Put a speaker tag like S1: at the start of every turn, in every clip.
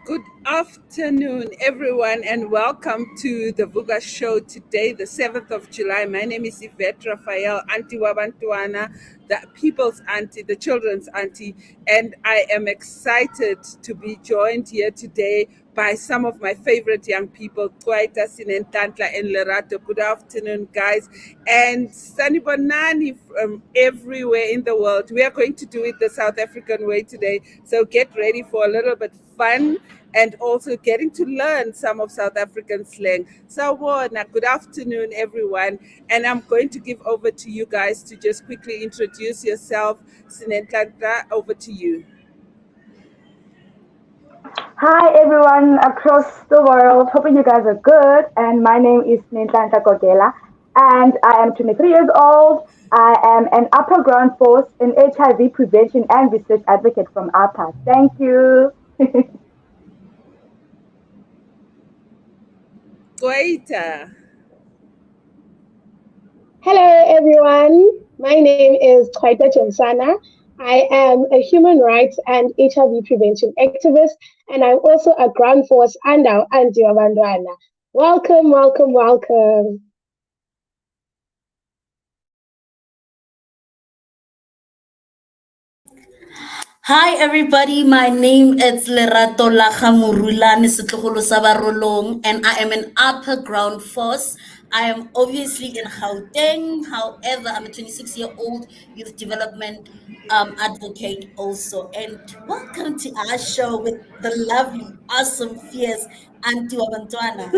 S1: Good afternoon, everyone, and welcome to the Vuga Show today, the 7th of July. My name is Yvette Raphael, Auntie Wabantuana, the people's auntie, the children's auntie, and I am excited to be joined here today by some of my favorite young people, Kwaita Sinentantla and Lerato. Good afternoon, guys. And Sanibonani from everywhere in the world. We are going to do it the South African way today. So get ready for a little bit fun and also getting to learn some of South African slang. Sawubona, good afternoon, everyone. And I'm going to give over to you guys to just quickly introduce yourself. Sinentantla, over to you.
S2: Hi everyone across the world. Hoping you guys are good. And my name is Nintlanta Kogela, and I am 23 years old. I am an upper ground force in HIV prevention and research advocate from APA. Thank you.
S1: Kwaita.
S3: Hello, everyone. My name is Kwaita Chonsana. I am a human rights and HIV prevention activist, and I'm also a ground force under Anti Wabandwana. Welcome, welcome, welcome.
S4: Hi everybody, my name is Lerato Lahamurula Nisutluhulu Sabarolong, and I am an upper ground force. I am obviously in Gauteng. However, I'm a 26-year-old youth development advocate also. And welcome to our show with the lovely, awesome, fierce Auntie Wabantwana.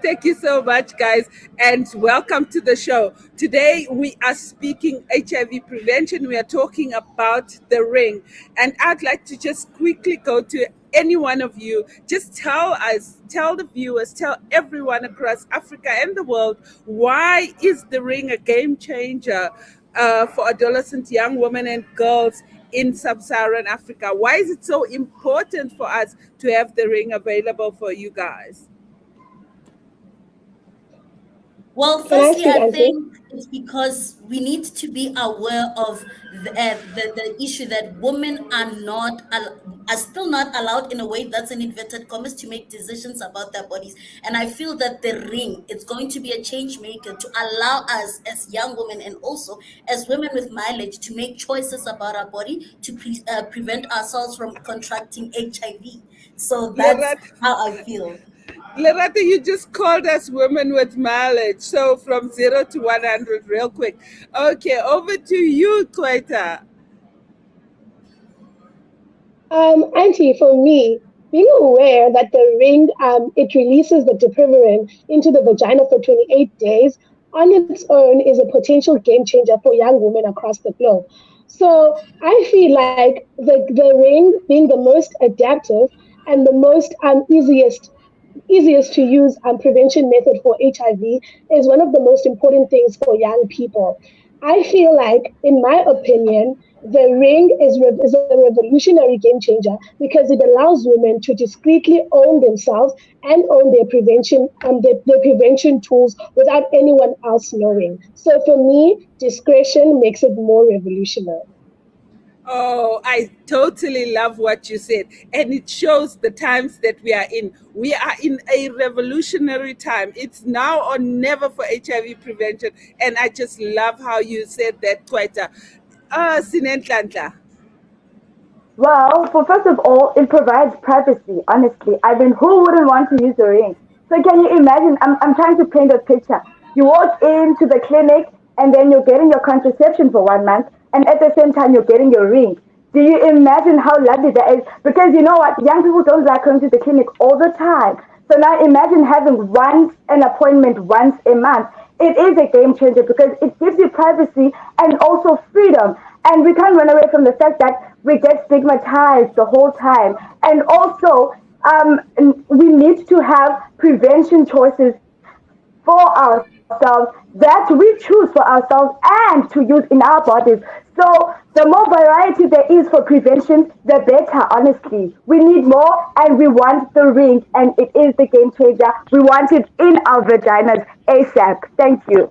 S1: Thank you so much, guys, and welcome to the show. Today, we are speaking HIV prevention. We are talking about the ring, and I'd like to just quickly go to any one of you. Just tell us, tell the viewers, tell everyone across Africa and the world, why is the ring a game changer for adolescent young women and girls in sub-Saharan Africa? Why is it so important for us to have the ring available for you guys?
S4: Well,
S3: Can I
S4: firstly,
S3: speak,
S4: I
S3: Auntie?
S4: think it's because we need to be aware of the issue that women are still not allowed in a way that's in inverted commas to make decisions about their bodies. And I feel that the ring it's going to be a change maker to allow us as young women and also as women with mileage to make choices about our body to prevent ourselves from contracting HIV. So that's
S1: Lerato,
S4: how I feel.
S1: Lerato, you just called us women with mileage. So from 0 to 100, real quick. Okay, over to you, Queta.
S3: Auntie, for me, being aware that the ring it releases the deprivarin into the vagina for 28 days on its own is a potential game changer for young women across the globe. So I feel like the ring being the most adaptive and the most easiest to use prevention method for HIV is one of the most important things for young people. I feel like, in my opinion, the ring is a revolutionary game changer because it allows women to discreetly own themselves and own their prevention tools without anyone else knowing. So for me, discretion makes it more revolutionary.
S1: Oh, I totally love what you said. And it shows the times that we are in. We are in a revolutionary time. It's now or never for HIV prevention. And I just love how you said that, Queta. Sinentlantla.
S2: Well, for first of all, it provides privacy, honestly. I mean, who wouldn't want to use a ring? So can you imagine? I'm trying to paint a picture. You walk into the clinic and then you're getting your contraception for 1 month, and at the same time, you're getting your ring. Do you imagine how lovely that is? Because you know what? Young people don't like going to the clinic all the time. So now imagine having an appointment once a month. It is a game changer because it gives you privacy and also freedom. And we can't run away from the fact that we get stigmatized the whole time. And also, we need to have prevention choices for ourselves that we choose for ourselves and to use in our bodies. So the more variety there is for prevention, the better, honestly. We need more and we want the ring, and it is the game changer. We want it in our vaginas ASAP. Thank you.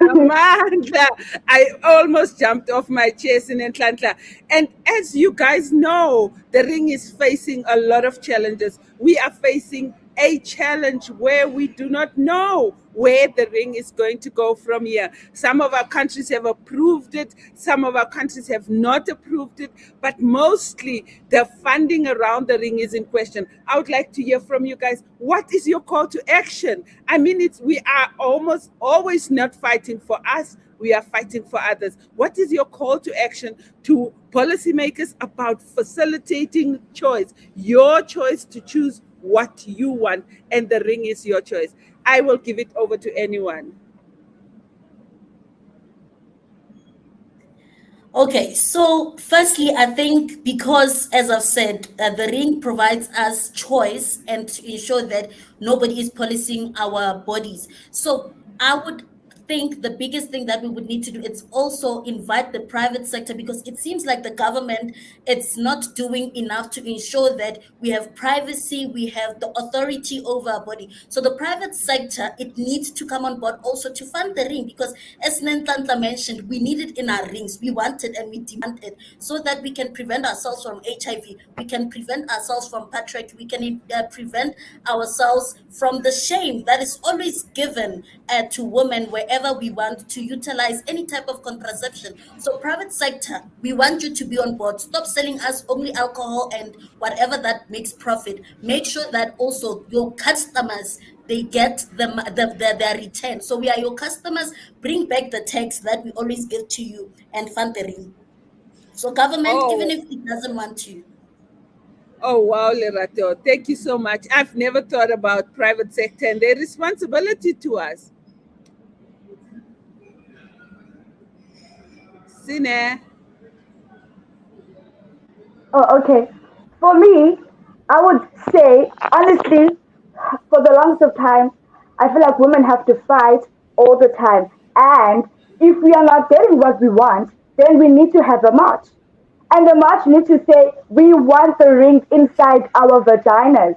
S1: Amanda, I almost jumped off my chair in Atlanta. And as you guys know, the ring is facing a lot of challenges. We are facing a challenge where we do not know where the ring is going to go from here. Some of our countries have approved it, some of our countries have not approved it, but mostly the funding around the ring is in question. I would like to hear from you guys. What is your call to action? I mean, we are almost always not fighting for us, we are fighting for others. What is your call to action to policymakers about facilitating choice, your choice to choose what you want, and the ring is your choice? I will give it over to anyone.
S4: Okay, so firstly, I think because, as I've said, the ring provides us choice and to ensure that nobody is policing our bodies. So I would think the biggest thing that we would need to do is also invite the private sector, because it seems like the government, it's not doing enough to ensure that we have privacy, we have the authority over our body. So the private sector, it needs to come on board also to fund the ring, because as Nentantla mentioned, we need it in our rings. We want it and we demand it so that we can prevent ourselves from HIV, we can prevent ourselves from patriarchy, we can prevent ourselves from the shame that is always given to women wherever we want to utilize any type of contraception. So private sector, we want you to be on board. Stop selling us only alcohol and whatever that makes profit. Make sure that also your customers, they get their return. So we are your customers. Bring back the tax that we always give to you and fund the ring. So government, even
S1: Oh,
S4: if it doesn't want to.
S1: oh wow, Lerato. Thank you so much. I've never thought about private sector and their responsibility to us. Sine.
S2: Oh, okay. For me, I would say, honestly, for the longest of time, I feel like women have to fight all the time. And if we are not getting what we want, then we need to have a march. And the march needs to say, we want the rings inside our vaginas.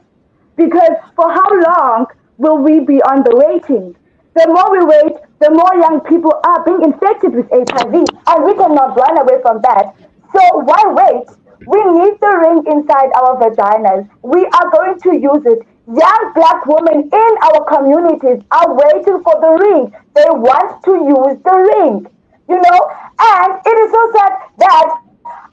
S2: Because for how long will we be on the waiting? The more we wait, the more young people are being infected with HIV, and we cannot run away from that. So why wait? We need the ring inside our vaginas. We are going to use it. Young black women in our communities are waiting for the ring. They want to use the ring. You know, and it is so sad that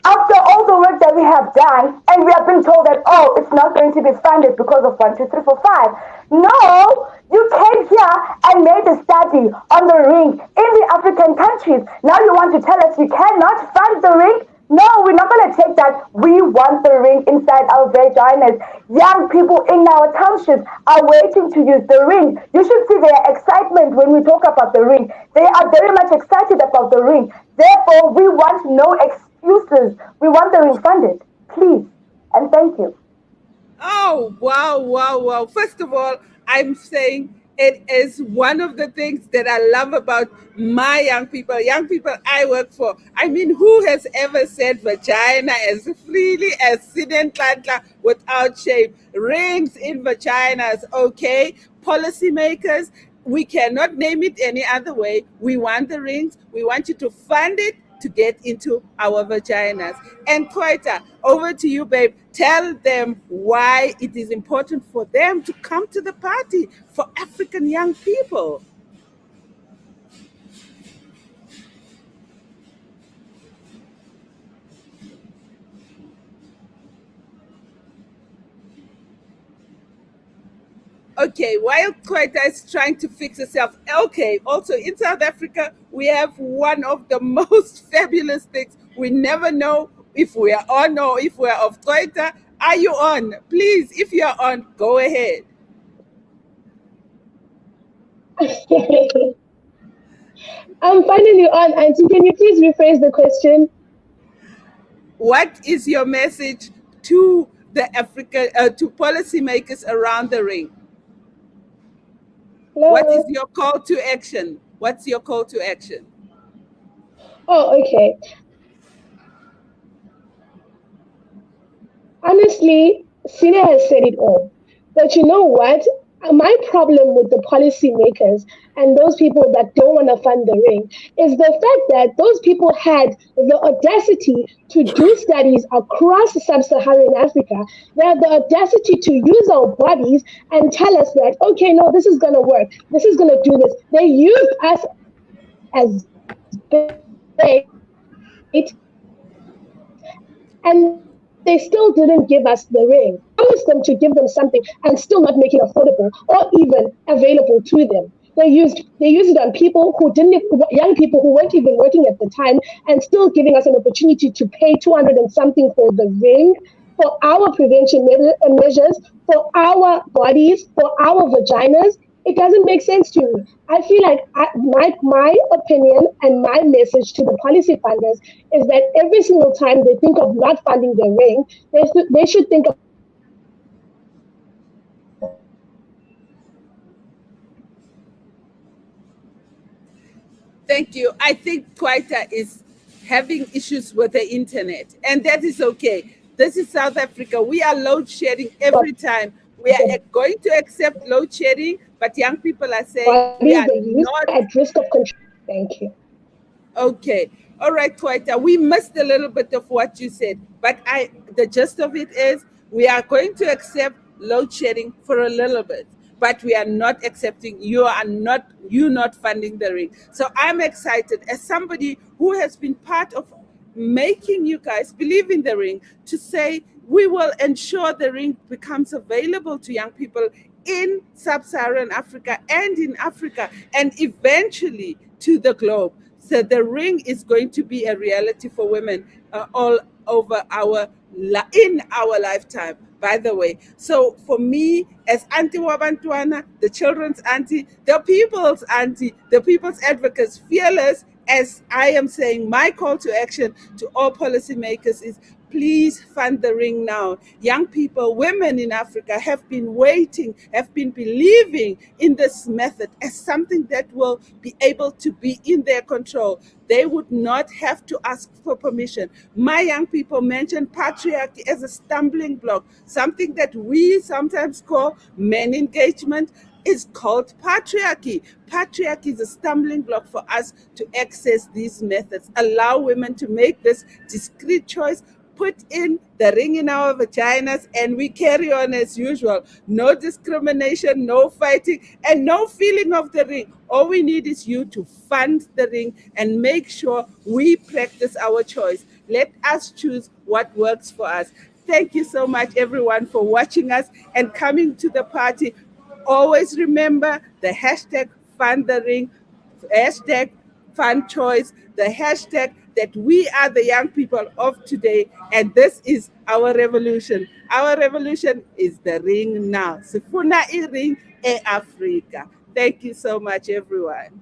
S2: after all the work that we have done, and we have been told that, oh, it's not going to be funded because of 1, 2, 3, 4, 5. No, you came here and made a study on the ring in the African countries. Now you want to tell us you cannot fund the ring? No, we're not going to take that. We want the ring inside our vaginas. Young people in our townships are waiting to use the ring. You should see their excitement when we talk about the ring. They are very much excited about the ring. Therefore, we want no excuses. We want the ring funded. Please. And thank you.
S1: Oh, wow, wow, wow. First of all, I'm saying it is one of the things that I love about my young people I work for. I mean, who has ever said vagina as freely as Sinan Tantla without shame? Rings in vaginas, okay? Policymakers, we cannot name it any other way. We want the rings. We want you to fund it to get into our vaginas. And Koita, over to you, babe. Tell them why it is important for them to come to the party for African young people. Okay, while Koita is trying to fix herself, okay, also in South Africa, we have one of the most fabulous things. We never know if we are on or if we are off. Koita, are you on? Please, if you are on, go ahead.
S3: I'm finally on, Auntie. Can you please rephrase the question?
S1: What is your message to the to policymakers around the ring? What is
S3: Hello?
S1: your call to action? What's your call to action?
S3: Oh, okay. Honestly, Sina has said it all. But you know what? my problem with the policymakers and those people that don't want to fund the ring is the fact that those people had the audacity to do studies across sub-Saharan Africa. They have the audacity to use our bodies and tell us that, okay, no, this is going to work. This is going to do this. They used us as bait, and they still didn't give us the ring. Promised them to give them something and still not make it affordable or even available to them. They used it on people who didn't, young people who weren't even working at the time, and still giving us an opportunity to pay 200 and something for the ring, for our prevention measures, for our bodies, for our vaginas. It doesn't make sense to me. I feel like my opinion and my message to the policy funders is that every single time they think of not funding the ring, they should think of funding something else.
S1: Thank you. I think Twitter is having issues with the internet, and that is okay. This is South Africa. We are load shedding every time. We are going to accept load shedding, but young people are saying we are not
S3: at risk of control. Thank you.
S1: okay. All right, Twitter. We missed a little bit of what you said, but the gist of it is we are going to accept load shedding for a little bit, but we are not accepting you not funding the ring. So I'm excited as somebody who has been part of making you guys believe in the ring to say we will ensure the ring becomes available to young people in sub-Saharan Africa and in Africa and eventually to the globe. So the ring is going to be a reality for women all over in our lifetime, by the way. So for me, as Auntie Wabantuana, the children's auntie, the people's auntie, the people's advocates, fearless, as I am saying, my call to action to all policymakers is please fund the ring now. Young people, women in Africa have been waiting, have been believing in this method as something that will be able to be in their control. They would not have to ask for permission. My young people mentioned patriarchy as a stumbling block, something that we sometimes call men engagement is called patriarchy. Patriarchy is a stumbling block for us to access these methods, allow women to make this discrete choice, put in the ring in our vaginas, and we carry on as usual. No discrimination, no fighting, and no feeling of the ring. All we need is you to fund the ring and make sure we practice our choice. Let us choose what works for us. Thank you so much, everyone, for watching us and coming to the party. Always remember the hashtag fund the ring, hashtag fund choice, the hashtag that we are the young people of today, and this is our revolution. Our revolution is the ring now. Sifuna iring e Africa. Thank you so much, everyone.